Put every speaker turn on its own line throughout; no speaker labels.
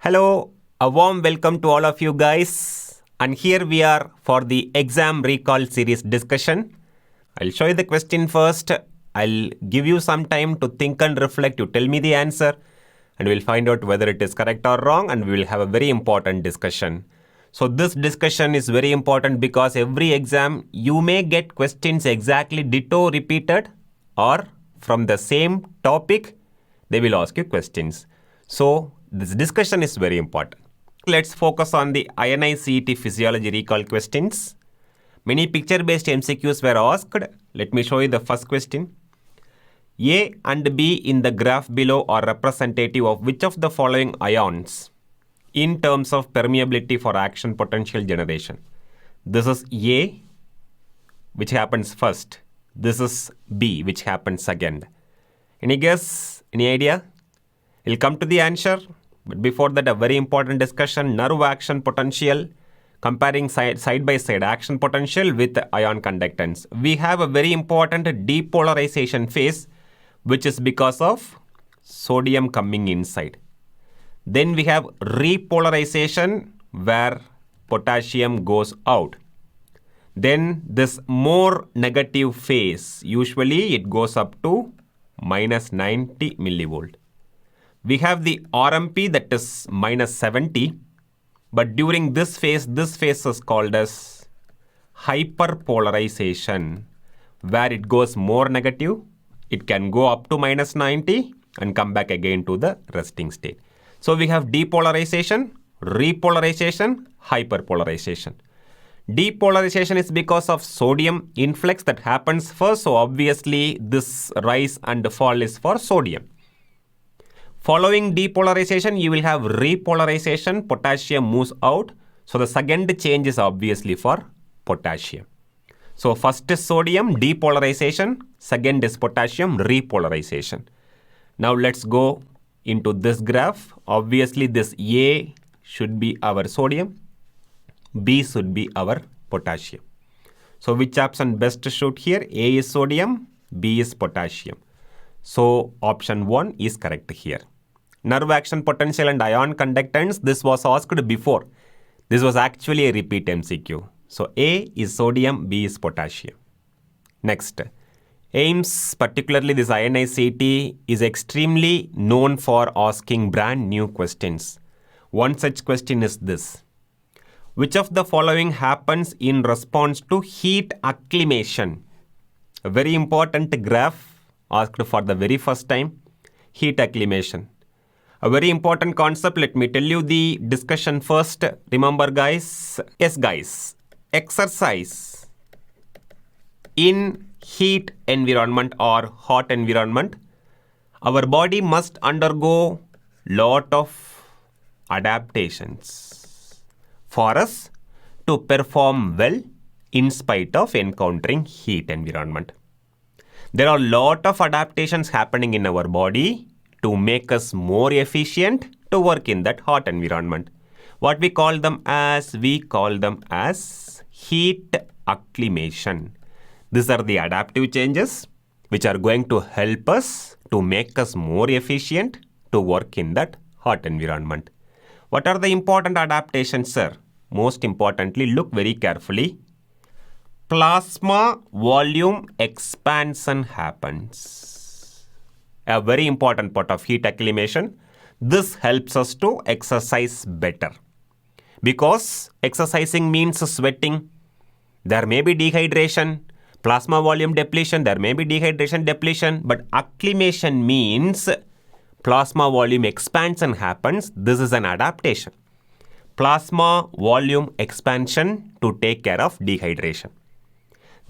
Hello, a warm welcome to all of you guys. And here we are for the exam recall series discussion. I'll show you the question first. I'll give you some time to think and reflect. You tell me the answer and we'll find out whether it is correct or wrong, and we will have a very important discussion. So this discussion is very important because every exam you may get questions exactly ditto repeated, or from the same topic they will ask you questions. So this discussion is very important. Let's focus on the INI CET Physiology recall questions. Many picture-based MCQs were asked. Let me show you the first question. A and B in the graph below are representative of which of the following ions in terms of permeability for action potential generation? This is A, which happens first. This is B, which happens second. Any guess? Any idea? We'll come to the answer. But before that, a very important discussion, nerve action potential, comparing side by side action potential with ion conductance. We have a very important depolarization phase, which is because of sodium coming inside. Then we have repolarization where potassium goes out. Then this more negative phase, usually it goes up to minus 90 millivolt. We have the RMP, that is minus 70, but during this phase is called as hyperpolarization, where it goes more negative. It can go up to minus 90 and come back again to the resting state. So we have depolarization, repolarization, hyperpolarization. Depolarization is because of sodium influx that happens first, so obviously this rise and fall is for sodium. Following depolarization, you will have repolarization, potassium moves out. So the second change is obviously for potassium. So first is sodium, depolarization. Second is potassium, repolarization. Now let's go into this graph. Obviously this A should be our sodium. B should be our potassium. So which option best to shoot here? A is sodium, B is potassium. So option 1 is correct here. Nerve action potential and ion conductance, this was asked before. This was actually a repeat MCQ. So A is sodium, B is potassium. Next, AIIMS, particularly this INI CET, is extremely known for asking brand new questions. One such question is this. Which of the following happens in response to heat acclimation? A very important graph asked for the very first time. Heat acclimation. A very important concept. Let me tell you the discussion first. Remember guys. Yes guys. Exercise in heat environment or hot environment, our body must undergo lot of adaptations for us to perform well in spite of encountering heat environment. There are lot of adaptations happening in our body to make us more efficient to work in that hot environment. What we call them as? We call them as heat acclimation. These are the adaptive changes which are going to help us to make us more efficient to work in that hot environment. What are the important adaptations, sir? Most importantly, look very carefully. Plasma volume expansion happens. A very important part of heat acclimation. This helps us to exercise better. Because exercising means sweating. There may be dehydration. Plasma volume depletion, there may be dehydration depletion, but acclimation means plasma volume expansion happens. This is an adaptation. Plasma volume expansion to take care of dehydration.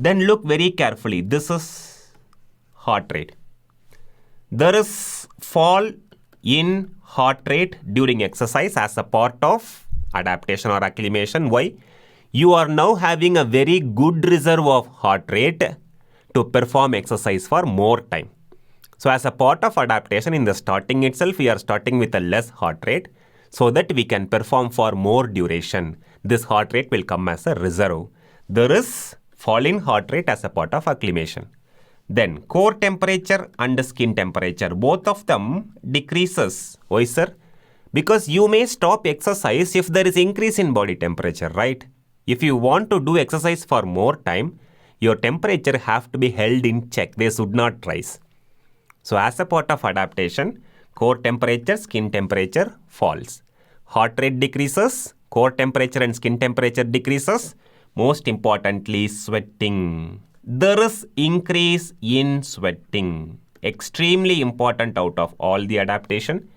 Then look very carefully. This is heart rate. There is fall in heart rate during exercise as a part of adaptation or acclimation. Why? You are now having a very good reserve of heart rate to perform exercise for more time. So as a part of adaptation, in the starting itself, we are starting with a less heart rate so that we can perform for more duration. This heart rate will come as a reserve. There is fall in heart rate as a part of acclimation. Then core temperature and skin temperature, both of them decreases. Why, sir? Because you may stop exercise if there is increase in body temperature, right? If you want to do exercise for more time, your temperature have to be held in check. They should not rise. So as a part of adaptation, core temperature, skin temperature falls. Heart rate decreases, core temperature and skin temperature decreases. Most importantly, sweating. There is increase in sweating. Extremely important out of all the adaptation,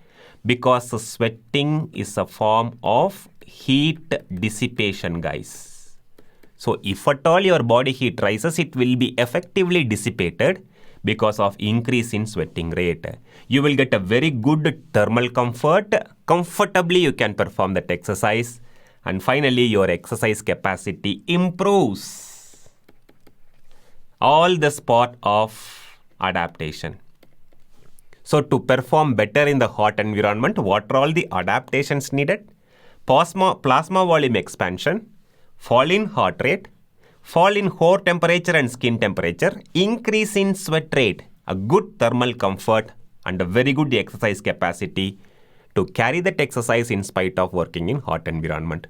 because sweating is a form of heat dissipation, guys. So if at all your body heat rises, it will be effectively dissipated because of increase in sweating rate. You will get a very good thermal comfort. Comfortably you can perform that exercise. And finally, your exercise capacity improves. All this part of adaptation. So to perform better in the hot environment, what are all the adaptations needed? Plasma volume expansion, fall in heart rate, fall in core temperature and skin temperature, increase in sweat rate, a good thermal comfort, and a very good exercise capacity to carry that exercise in spite of working in hot environment.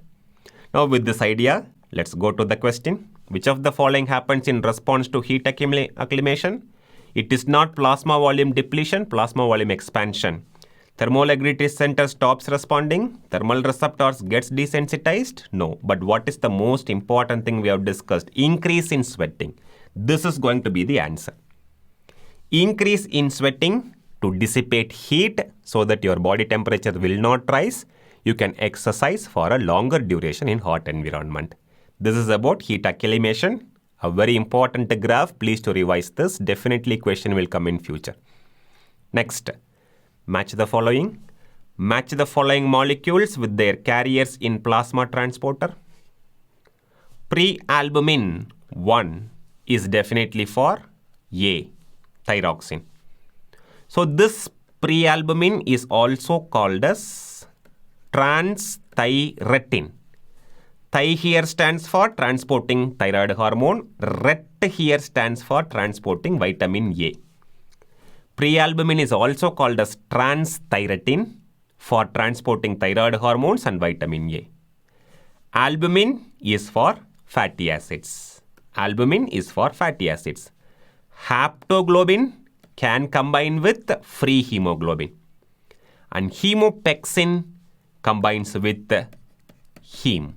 Now with this idea, let's go to the question. Which of the following happens in response to heat acclimation? It is not plasma volume depletion, plasma volume expansion. Thermoregulatory center stops responding. Thermal receptors gets desensitized. No. But what is the most important thing we have discussed? Increase in sweating. This is going to be the answer. Increase in sweating to dissipate heat so that your body temperature will not rise. You can exercise for a longer duration in hot environment. This is about heat acclimation. A very important graph. Please to revise this. Definitely question will come in future. Next, match the following. Match the following molecules with their carriers in plasma transporter. Prealbumin 1 is definitely for A, thyroxine. So this prealbumin is also called as transthyretin. Thi here stands for transporting thyroid hormone. Ret here stands for transporting vitamin A. Prealbumin is also called as transthyretin for transporting thyroid hormones and vitamin A. Albumin is for fatty acids. Albumin is for fatty acids. Haptoglobin can combine with free hemoglobin. And hemopexin combines with heme.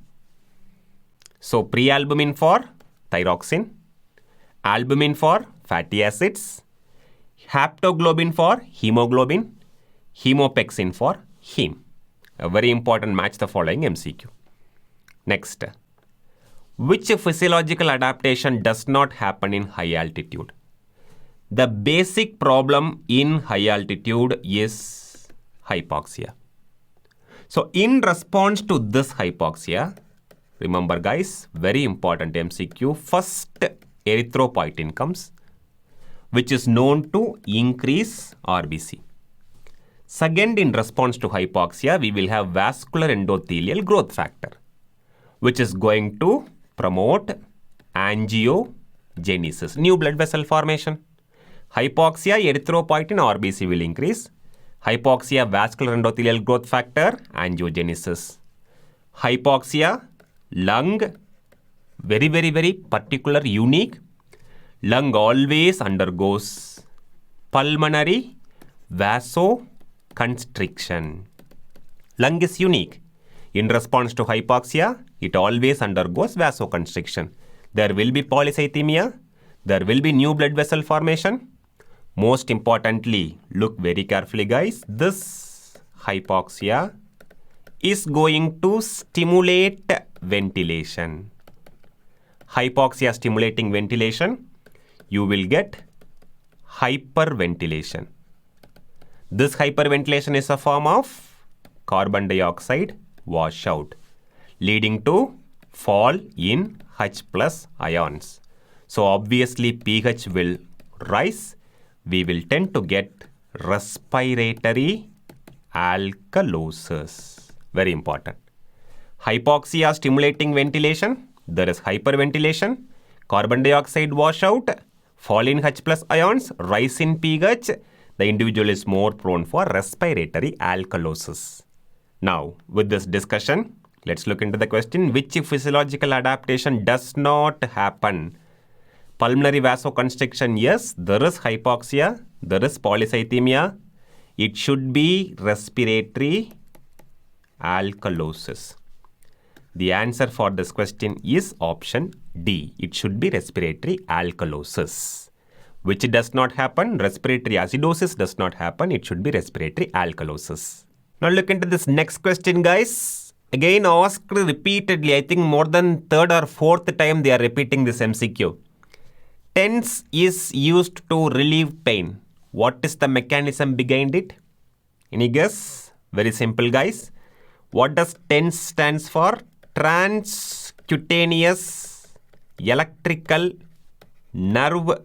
So prealbumin for thyroxine, albumin for fatty acids, haptoglobin for hemoglobin, hemopexin for heme. A very important match the following MCQ. Next, which physiological adaptation does not happen in high altitude? The basic problem in high altitude is hypoxia. So in response to this hypoxia, remember guys, very important MCQ, first erythropoietin comes, which is known to increase RBC. Second, in response to hypoxia, we will have vascular endothelial growth factor, which is going to promote angiogenesis, new blood vessel formation. Hypoxia, erythropoietin, RBC will increase. Hypoxia, vascular endothelial growth factor, angiogenesis. Hypoxia, lung, very particular, unique. Lung always undergoes pulmonary vasoconstriction. Lung is unique. In response to hypoxia, it always undergoes vasoconstriction. There will be polycythemia. There will be new blood vessel formation. Most importantly, look very carefully guys, this hypoxia is going to stimulate ventilation. Hypoxia stimulating ventilation, you will get hyperventilation. This hyperventilation is a form of carbon dioxide washout, leading to fall in H plus ions. So obviously pH will rise. We will tend to get respiratory alkalosis. Very important. Hypoxia stimulating ventilation. There is hyperventilation. Carbon dioxide washout. Fall in H plus ions. Rise in pH. The individual is more prone for respiratory alkalosis. Now, with this discussion, let's look into the question. Which physiological adaptation does not happen? Pulmonary vasoconstriction, yes. There is hypoxia. There is polycythemia. It should be respiratory alkalosis. The answer for this question is option D. It should be respiratory alkalosis. Which does not happen? Respiratory acidosis does not happen. It should be respiratory alkalosis. Now look into this next question, guys. Again asked repeatedly. I think more than third or fourth time they are repeating this MCQ. TENS is used to relieve pain. What is the mechanism behind it? Any guess? Very simple, guys. What does TENS stands for? Transcutaneous electrical nerve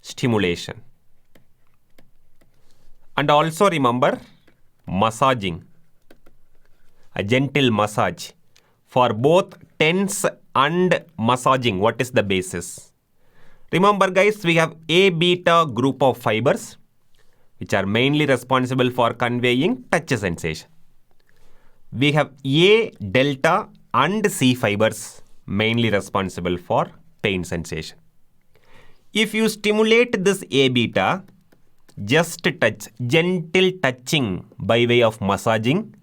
stimulation. And also remember, massaging. A gentle massage. For both TENS and massaging, what is the basis? Remember, guys, we have A beta group of fibers which are mainly responsible for conveying touch sensation. We have A delta and C fibers mainly responsible for pain sensation. If you stimulate this A beta, just touch, gentle touching by way of massaging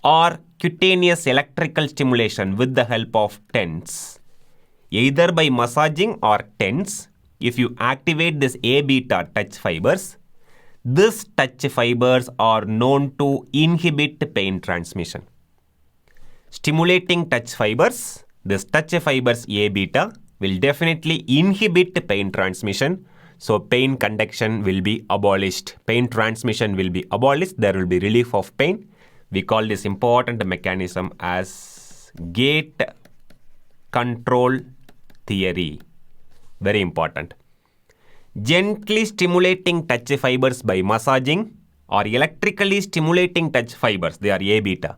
or cutaneous electrical stimulation with the help of TENS, either by massaging or TENS, if you activate this A beta touch fibers, these touch fibers are known to inhibit pain transmission. Stimulating touch fibers, this touch fibers A beta will definitely inhibit pain transmission. So pain conduction will be abolished. Pain transmission will be abolished. There will be relief of pain. We call this important mechanism as gate control theory. Very important. Gently stimulating touch fibers by massaging or electrically stimulating touch fibers, they are A beta.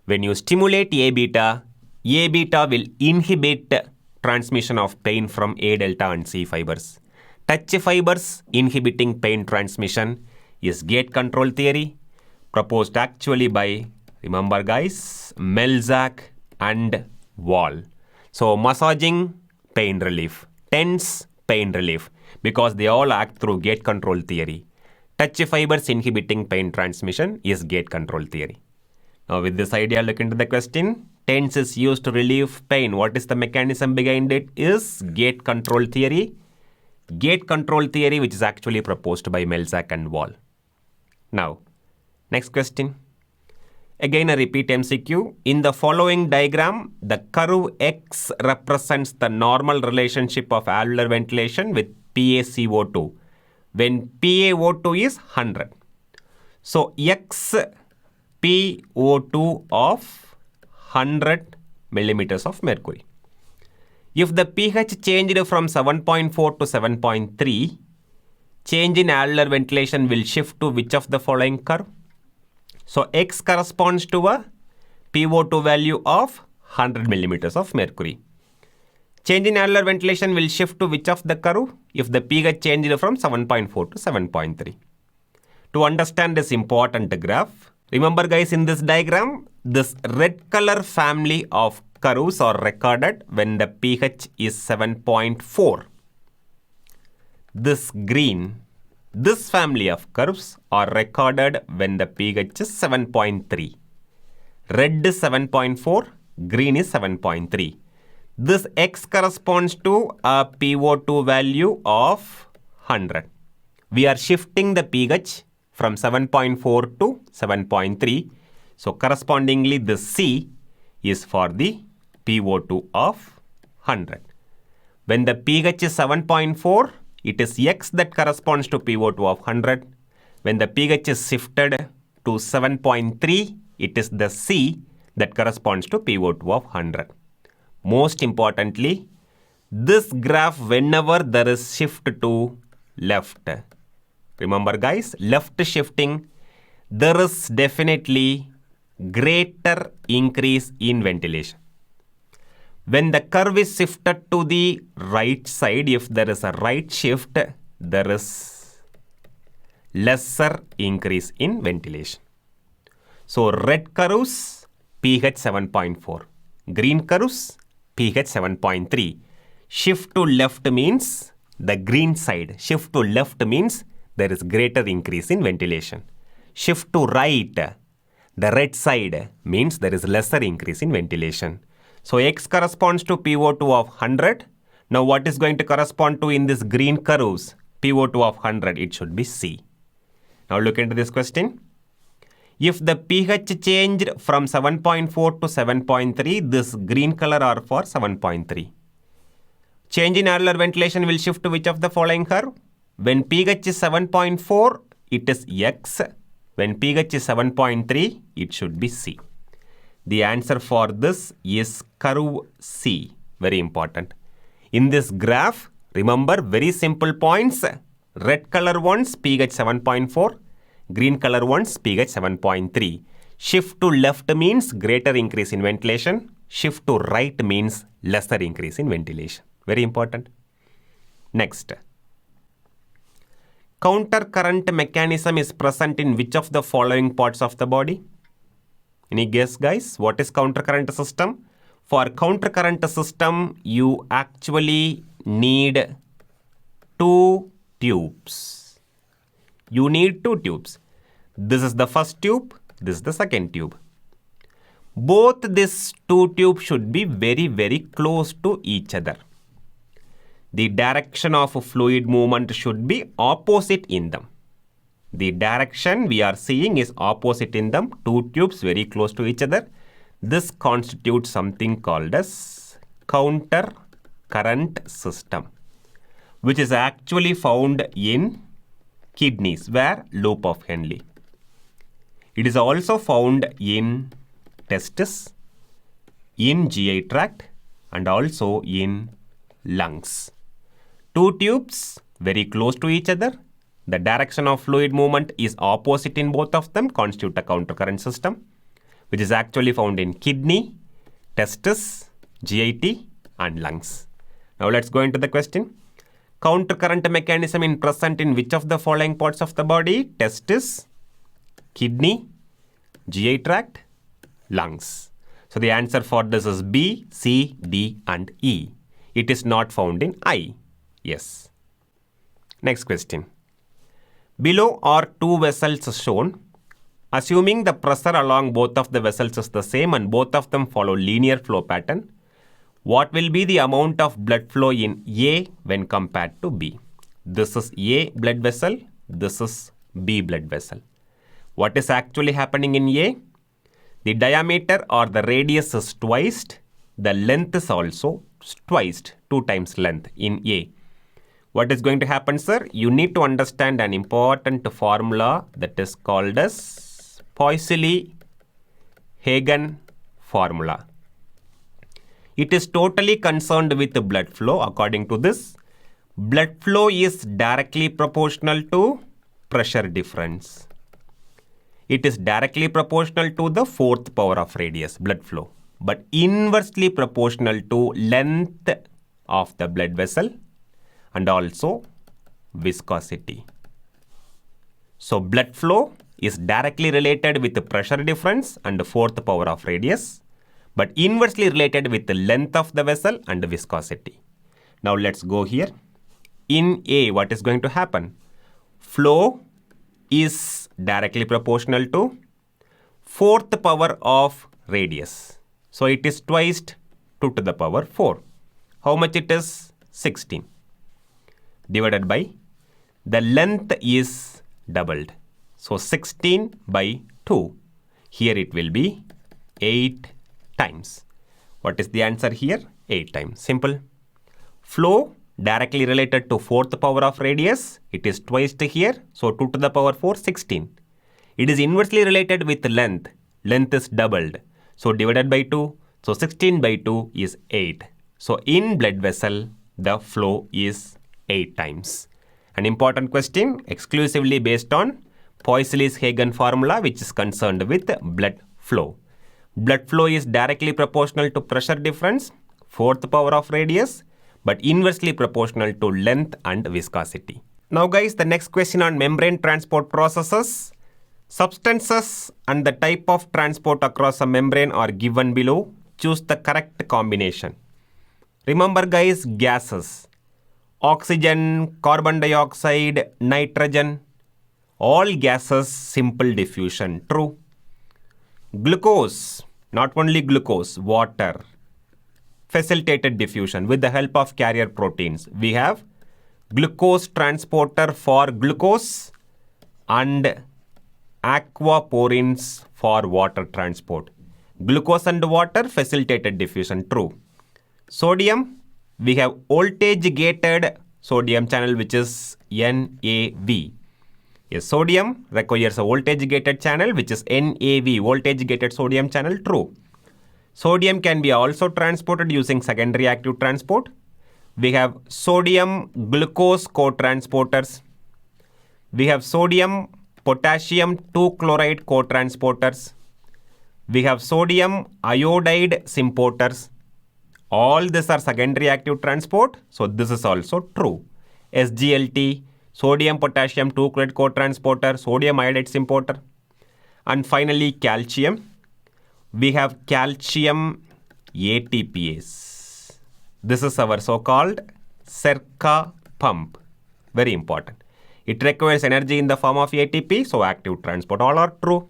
When you stimulate A beta will inhibit transmission of pain from A delta and C fibers. Touch fibers inhibiting pain transmission is gate control theory, proposed actually by, remember guys, Melzack and Wall. So massaging, pain relief. TENS, pain relief. Because they all act through gate control theory. Touch fibers inhibiting pain transmission is gate control theory. Now with this idea, look into the question. TENS is used to relieve pain. What is the mechanism behind it? Is gate control theory. Gate control theory, which is actually proposed by Melzack and Wall. Now, next question. Again a repeat MCQ. In the following diagram, the curve X represents the normal relationship of alveolar ventilation with PaCO2 when PaO2 is 100. So X PO2 of 100 millimeters of mercury. If the pH changed from 7.4 to 7.3, change in alveolar ventilation will shift to which of the following curve? So X corresponds to a PO2 value of 100 millimeters of mercury. Change in alveolar ventilation will shift to which of the curve? If the pH changed from 7.4 to 7.3. To understand this important graph, remember guys, in this diagram, this red color family of curves are recorded when the pH is 7.4. This green, this family of curves are recorded when the pH is 7.3. Red is 7.4, green is 7.3. This X corresponds to a PO2 value of 100. We are shifting the pH from 7.4 to 7.3. So correspondingly, the C is for the PO2 of 100. When the pH is 7.4, it is X that corresponds to PO2 of 100. When the pH is shifted to 7.3, it is the C that corresponds to PO2 of 100. Most importantly, this graph, whenever there is shift to left, remember guys, left shifting, there is definitely greater increase in ventilation. When the curve is shifted to the right side, if there is a right shift, there is lesser increase in ventilation. So red curves, pH 7.4. Green curves, pH 7.3. Shift to left means the green side. Shift to left means there is greater increase in ventilation. Shift to right, the red side, means there is lesser increase in ventilation. So X corresponds to PO2 of 100. Now what is going to correspond to in this green curves? PO2 of 100, it should be C. Now look into this question. If the pH changed from 7.4 to 7.3, this green color are for 7.3. Change in annular ventilation will shift to which of the following curve? When pH is 7.4, it is X. When pH is 7.3, it should be C. The answer for this is curve C. Very important. In this graph, remember very simple points. Red color ones, pH 7.4. Green color ones, pH 7.3. Shift to left means greater increase in ventilation. Shift to right means lesser increase in ventilation. Very important. Next. Counter current mechanism is present in which of the following parts of the body? Any guess, guys? What is counter current system? For counter current system, you actually need two tubes. You need two tubes. This is the first tube. This is the second tube. Both these two tubes should be very, very close to each other. The direction of fluid movement should be opposite in them. The direction we are seeing is opposite in them. Two tubes very close to each other. This constitutes something called as counter current system, which is actually found in kidneys, where loop of Henle. It is also found in testis, in GI tract, and also in lungs. Two tubes very close to each other. The direction of fluid movement is opposite in both of them, constitute a counter current system, which is actually found in kidney, testis, GIT, and lungs. Now let's go into the question. Counter current mechanism is present in which of the following parts of the body? Testis, kidney, GI tract, lungs. So the answer for this is B, C, D, and E. It is not found in I. Yes. Next question. Below are two vessels shown. Assuming the pressure along both of the vessels is the same and both of them follow linear flow pattern, what will be the amount of blood flow in A when compared to B? This is A blood vessel. This is B blood vessel. What is actually happening in A? The diameter or the radius is twice. The length is also twice, 2 times length in A. What is going to happen, sir? You need to understand an important formula that is called as Poiseuille-Hagen formula. It is totally concerned with the blood flow. According to this, blood flow is directly proportional to pressure difference. It is directly proportional to the 4th power of radius, blood flow, but inversely proportional to length of the blood vessel and also viscosity. So blood flow is directly related with the pressure difference and the 4th power of radius, but inversely related with the length of the vessel and the viscosity. Now let's go here. In A, what is going to happen? Flow is directly proportional to 4th power of radius. So it is twice 2 to the power 4. How much it is? 16. Divided by the length is doubled. So 16 by 2. Here it will be 8 times. What is the answer here? 8 times. Simple. Flow directly related to 4th power of radius. It is twice here. So 2 to the power 4, 16. It is inversely related with length. Length is doubled. So divided by 2. So 16 by 2 is 8. So in blood vessel, the flow is 8 times. An important question exclusively based on Poiseuille-Hagen formula, which is concerned with blood flow. Blood flow is directly proportional to pressure difference, 4th power of radius, but inversely proportional to length and viscosity. Now guys, the next question on membrane transport processes. Substances and the type of transport across a membrane are given below. Choose the correct combination. Remember guys, gases. Oxygen, carbon dioxide, nitrogen. All gases, simple diffusion. True. Glucose. Not only glucose, water. Facilitated diffusion with the help of carrier proteins. We have glucose transporter for glucose and aquaporins for water transport. Glucose and water, facilitated diffusion. True. Sodium, we have voltage gated sodium channel, which is NAV. Yes, sodium requires a voltage gated channel, which is NAV, voltage gated sodium channel. True. Sodium can be also transported using secondary active transport. We have sodium glucose co-transporters. We have sodium potassium 2-chloride co-transporters. We have sodium iodide symporters. All these are secondary active transport. So this is also true. SGLT, sodium potassium 2-chloride co-transporter, sodium iodide symporter. And finally calcium. We have calcium ATPase. This is our so-called Cerca pump. Very important. It requires energy in the form of ATP, so active transport. All are true.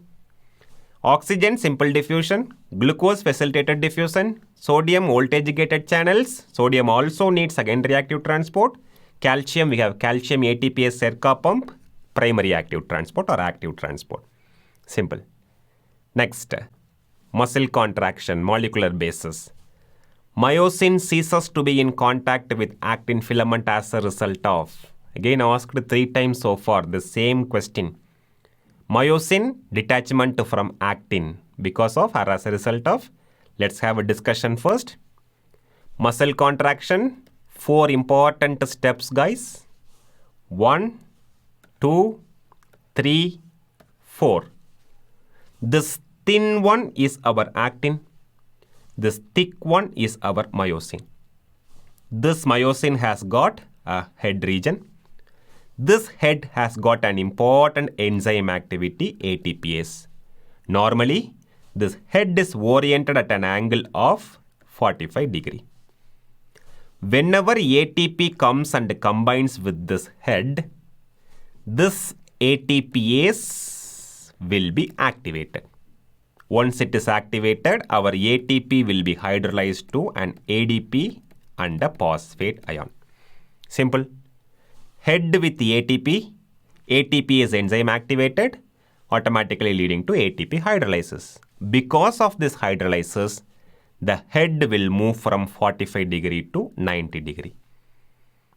Oxygen, simple diffusion. Glucose, facilitated diffusion. Sodium, voltage gated channels. Sodium also needs secondary active transport. Calcium, we have calcium ATPase Cerca pump. Primary active transport or active transport. Simple. Next, muscle contraction, molecular basis. Myosin ceases to be in contact with actin filament as a result of. Again asked 3 times so far, the same question. Myosin detachment from actin because of or as a result of. Let's have a discussion first. Muscle contraction, 4 important steps guys. 1, 2, 3, 4. This thin one is our actin. This thick one is our myosin. This myosin has got a head region. This head has got an important enzyme activity, ATPase. Normally, this head is oriented at an angle of 45 degree. Whenever ATP comes and combines with this head, this ATPase will be activated. Once it is activated, our ATP will be hydrolyzed to an ADP and a phosphate ion. Simple. Head with ATP, ATP is enzyme activated, automatically leading to ATP hydrolysis. Because of this hydrolysis, the head will move from 45 degree to 90 degree.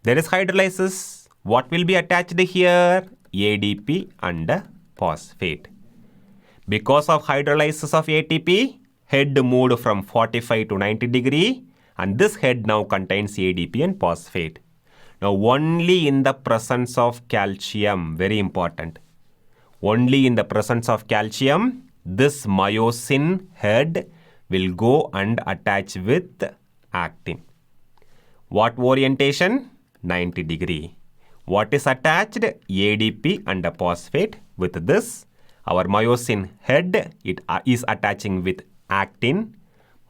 There is hydrolysis. What will be attached here? ADP and a phosphate. Because of hydrolysis of ATP, head moved from 45 to 90 degree and this head now contains ADP and phosphate. Now only in the presence of calcium, very important, only in the presence of calcium, this myosin head will go and attach with actin. What orientation? 90 degree. What is attached? ADP and a phosphate. With this, our myosin head, it is attaching with actin.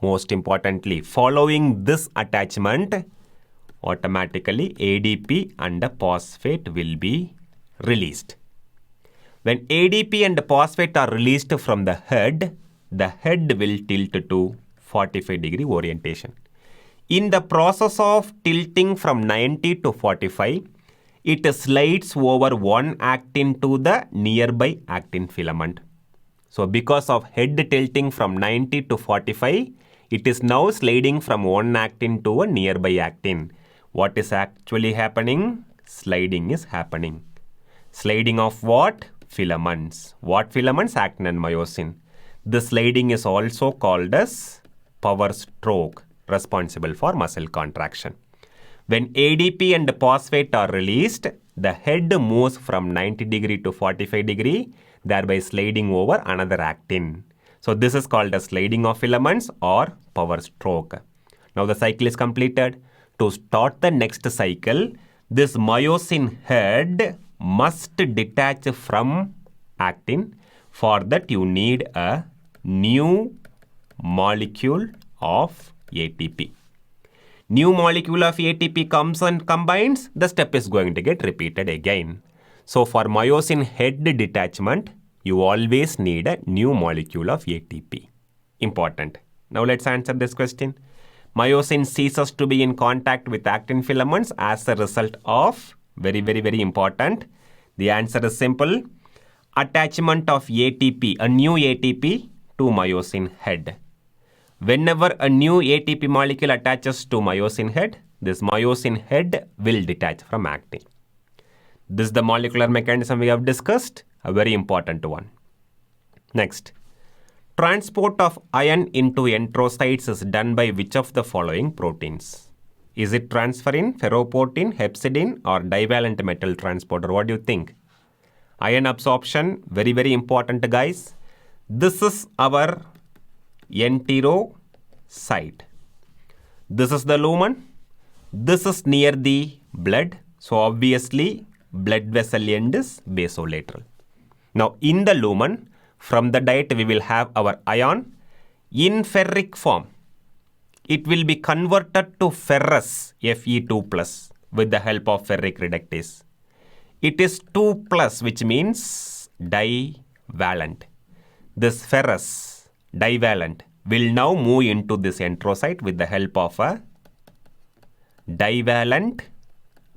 Most importantly, following this attachment, automatically ADP and a phosphate will be released. When ADP and phosphate are released from the head will tilt to 45 degree orientation. In the process of tilting from 90 to 45, it slides over one actin to the nearby actin filament. So because of head tilting from 90 to 45, it is now sliding from one actin to a nearby actin. What is actually happening? Sliding is happening. Sliding of what? Filaments. What filaments? Actin and myosin. This sliding is also called as power stroke, responsible for muscle contraction. When ADP and phosphate are released, the head moves from 90 degree to 45 degree, thereby sliding over another actin. So this is called as sliding of filaments or power stroke. Now the cycle is completed. To start the next cycle, this myosin head must detach from actin. For that, you need a new molecule of ATP. New molecule of ATP comes and combines, the step is going to get repeated again. So for myosin head detachment, you always need a new molecule of ATP. Important. Now let's answer this question. Myosin ceases to be in contact with actin filaments as a result of, very important. The answer is simple. Attachment of ATP, a new ATP to myosin head. Whenever a new ATP molecule attaches to myosin head, this myosin head will detach from actin. This is the molecular mechanism we have discussed, a very important one. Next, transport of iron into enterocytes is done by which of the following proteins? Is it transferrin, ferroportin, hepcidin, or divalent metal transporter? What do you think? Iron absorption, very important, guys. This is our enterocyte. This is the lumen. This is near the blood. So obviously, blood vessel end is basolateral. Now in the lumen, from the diet we will have our iron in ferric form. It will be converted to ferrous, Fe2+, with the help of ferric reductase. It is 2+, which means divalent. This ferrous divalent will now move into this enterocyte with the help of a divalent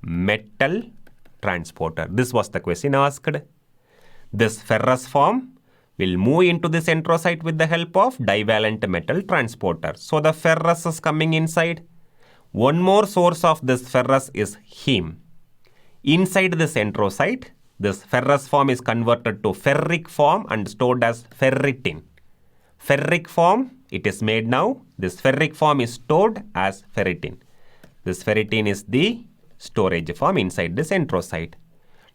metal transporter. This was the question asked. This ferrous form will move into this enterocyte with the help of divalent metal transporter. So the ferrous is coming inside. One more source of this ferrous is heme. Inside this enterocyte, this ferrous form is converted to ferric form and stored as ferritin. Ferric form, it is made now. This ferric form is stored as ferritin. This ferritin is the storage form inside this enterocyte.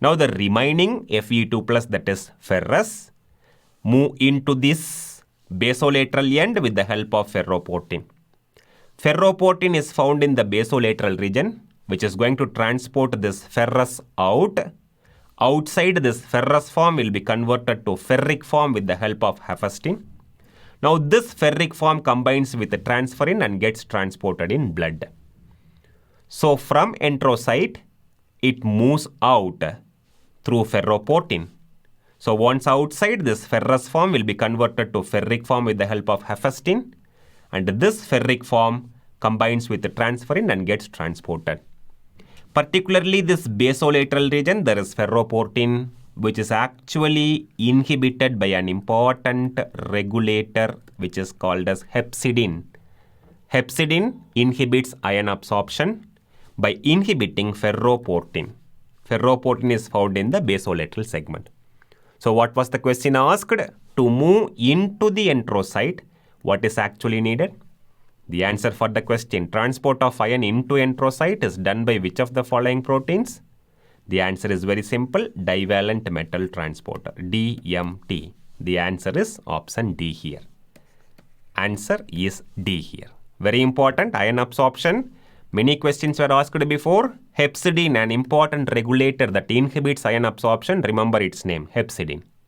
Now the remaining Fe2+, that is ferrous, move into this basolateral end with the help of ferroportin. Ferroportin is found in the basolateral region, which is going to transport this ferrous out. Outside, this ferrous form will be converted to ferric form with the help of hepcidin. Now this ferric form combines with the transferrin and gets transported in blood. So from enterocyte, it moves out through ferroportin. So once outside, this ferrous form will be converted to ferric form with the help of hepcidin, and this ferric form combines with the transferrin and gets transported. Particularly this basolateral region, there is ferroportin, which is actually inhibited by an important regulator which is called as hepcidin. Hepcidin inhibits iron absorption by inhibiting ferroportin. Ferroportin is found in the basolateral segment. So what was the question asked? To move into the enterocyte, what is actually needed? The answer for the question, transport of iron into enterocyte, is done by which of the following proteins? The answer is very simple, divalent metal transporter, DMT. The answer is option D here. Answer is D here. Very important, iron absorption. Many questions were asked before. Hepcidin, an important regulator that inhibits iron absorption. Remember its name, hepcidin.